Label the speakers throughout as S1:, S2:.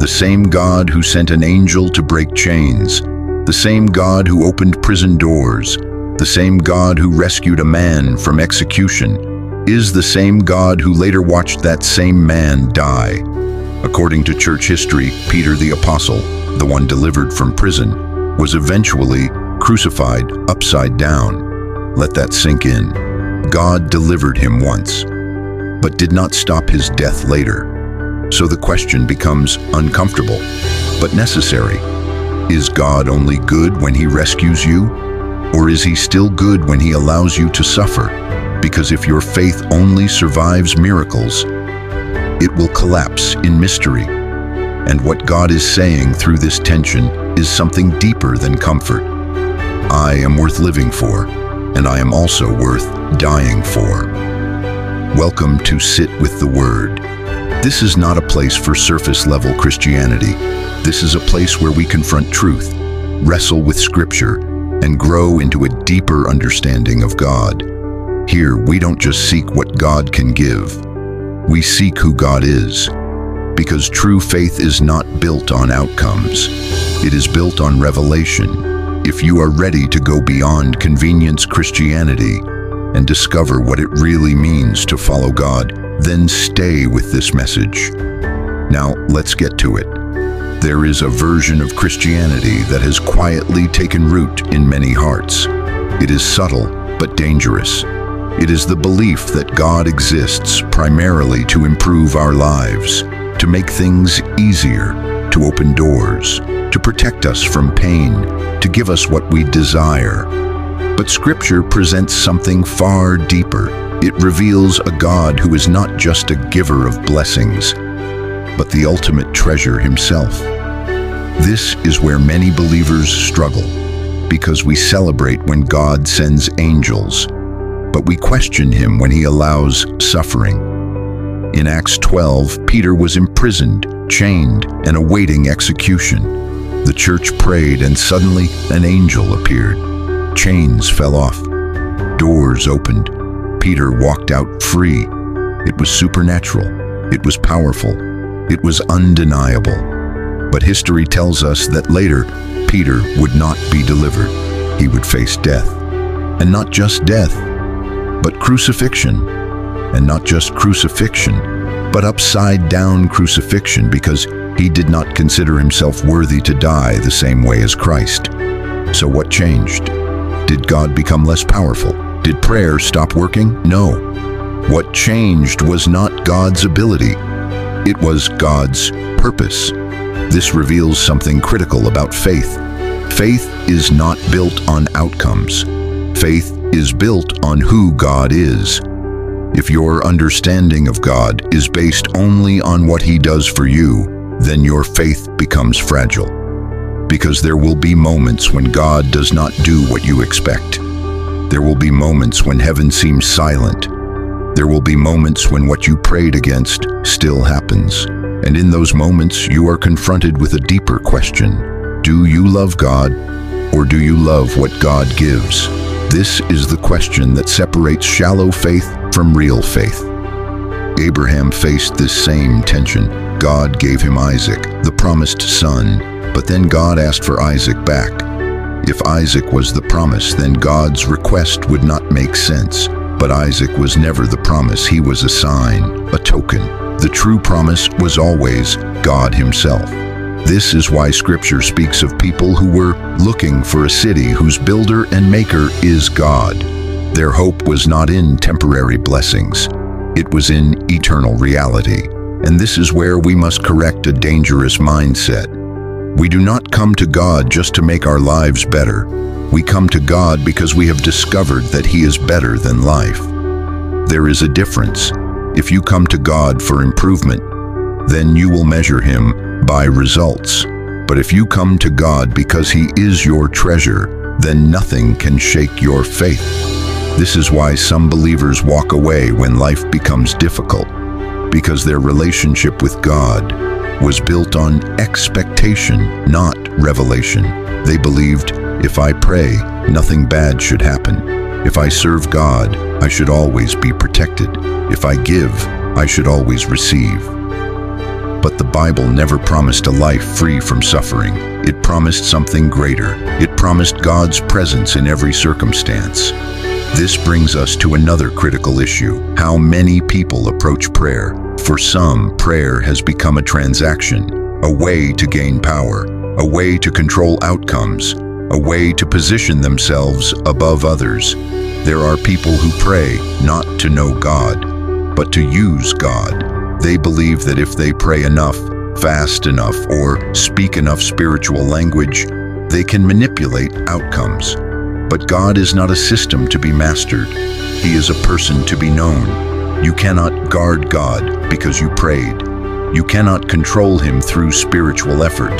S1: The same God who sent an angel to break chains, the same God who opened prison doors, the same God who rescued a man from execution, is the same God who later watched that same man die. According to church history, Peter the Apostle, the one delivered from prison, was eventually crucified upside down. Let that sink in. God delivered him once, but did not stop his death later. So the question becomes uncomfortable, but necessary. Is God only good when he rescues you? Or is he still good when he allows you to suffer? Because if your faith only survives miracles, it will collapse in mystery. And what God is saying through this tension is something deeper than comfort. I am worth living for, and I am also worth dying for. Welcome to Sit with the Word. This is not a place for surface-level Christianity. This is a place where we confront truth, wrestle with Scripture, and grow into a deeper understanding of God. Here, we don't just seek what God can give. We seek who God is. Because true faith is not built on outcomes. It is built on revelation. If you are ready to go beyond convenience Christianity and discover what it really means to follow God, then stay with this message. Now, let's get to it. There is a version of Christianity that has quietly taken root in many hearts. It is subtle but dangerous. It is the belief that God exists primarily to improve our lives, to make things easier, to open doors, to protect us from pain, to give us what we desire. But Scripture presents something far deeper. It reveals a God who is not just a giver of blessings, but the ultimate treasure himself. This is where many believers struggle, because we celebrate when God sends angels, but we question him when he allows suffering. In Acts 12, Peter was imprisoned, chained, and awaiting execution. The church prayed, and suddenly an angel appeared. Chains fell off. Doors opened. Peter walked out free. It was supernatural. It was powerful. It was undeniable. But history tells us that later, Peter would not be delivered. He would face death. And not just death, but crucifixion. And not just crucifixion, but upside-down crucifixion, because he did not consider himself worthy to die the same way as Christ. So what changed? Did God become less powerful? Did prayer stop working? No. What changed was not God's ability. It was God's purpose. This reveals something critical about faith. Faith is not built on outcomes. Faith is built on who God is. If your understanding of God is based only on what he does for you, then your faith becomes fragile. Because there will be moments when God does not do what you expect. There will be moments when heaven seems silent. There will be moments when what you prayed against still happens. And in those moments, you are confronted with a deeper question. Do you love God, or do you love what God gives? This is the question that separates shallow faith from real faith. Abraham faced this same tension. God gave him Isaac, the promised son, but then God asked for Isaac back. If Isaac was the promise, then God's request would not make sense. But Isaac was never the promise. He was a sign, a token. The true promise was always God himself. This is why Scripture speaks of people who were looking for a city whose builder and maker is God. Their hope was not in temporary blessings. It was in eternal reality. And this is where we must correct a dangerous mindset. We do not come to God just to make our lives better. We come to God because we have discovered that he is better than life. There is a difference. If you come to God for improvement, then you will measure him by results. But if you come to God because he is your treasure, then nothing can shake your faith. This is why some believers walk away when life becomes difficult, because their relationship with God was built on expectation, not revelation. They believed, if I pray, nothing bad should happen. If I serve God, I should always be protected. If I give, I should always receive. But the Bible never promised a life free from suffering. It promised something greater. It promised God's presence in every circumstance. This brings us to another critical issue: how many people approach prayer. For some, prayer has become a transaction, a way to gain power, a way to control outcomes, a way to position themselves above others. There are people who pray not to know God, but to use God. They believe that if they pray enough, fast enough, or speak enough spiritual language, they can manipulate outcomes. But God is not a system to be mastered. He is a person to be known. You cannot guard God because you prayed. You cannot control Him through spiritual effort.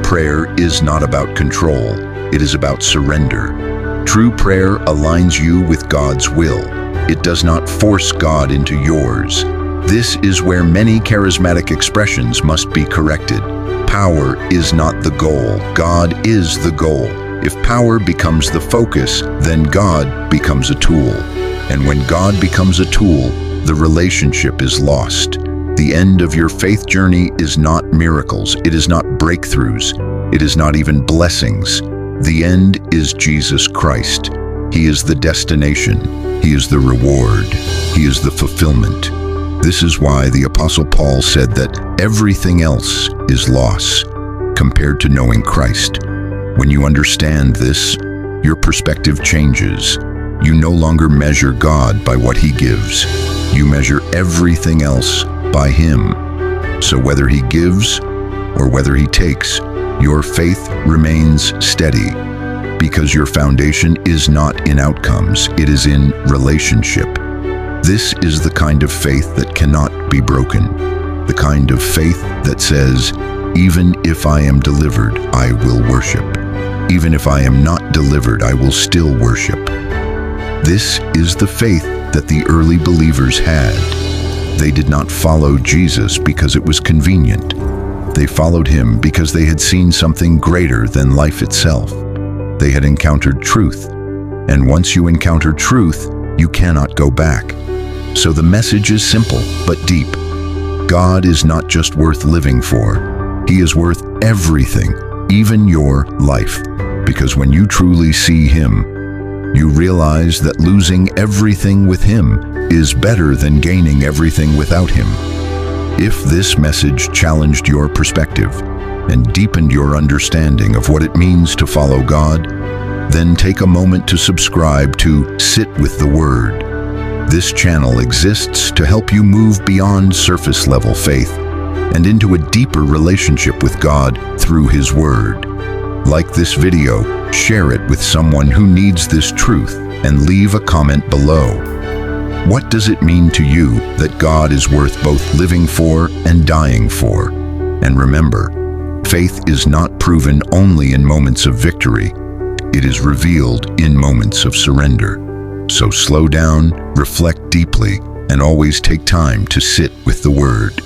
S1: Prayer is not about control. It is about surrender. True prayer aligns you with God's will. It does not force God into yours. This is where many charismatic expressions must be corrected. Power is not the goal. God is the goal. If power becomes the focus, then God becomes a tool. And when God becomes a tool, the relationship is lost. The end of your faith journey is not miracles. It is not breakthroughs. It is not even blessings. The end is Jesus Christ. He is the destination. He is the reward. He is the fulfillment. This is why the Apostle Paul said that everything else is loss compared to knowing Christ. When you understand this, your perspective changes. You no longer measure God by what He gives. You measure everything else by Him. So whether He gives or whether He takes, your faith remains steady because your foundation is not in outcomes, it is in relationship. This is the kind of faith that cannot be broken, the kind of faith that says, even if I am delivered, I will worship. Even if I am not delivered, I will still worship. This is the faith that the early believers had. They did not follow Jesus because it was convenient. They followed Him because they had seen something greater than life itself. They had encountered truth. And once you encounter truth, you cannot go back. So the message is simple but deep. God is not just worth living for. He is worth everything, even your life. Because when you truly see Him, you realize that losing everything with Him is better than gaining everything without Him. If this message challenged your perspective and deepened your understanding of what it means to follow God, then take a moment to subscribe to Sit with the Word. This channel exists to help you move beyond surface-level faith and into a deeper relationship with God through His Word. Like this video, share it with someone who needs this truth, and leave a comment below. What does it mean to you that God is worth both living for and dying for? And remember, faith is not proven only in moments of victory. It is revealed in moments of surrender. So slow down, reflect deeply, and always take time to sit with the Word.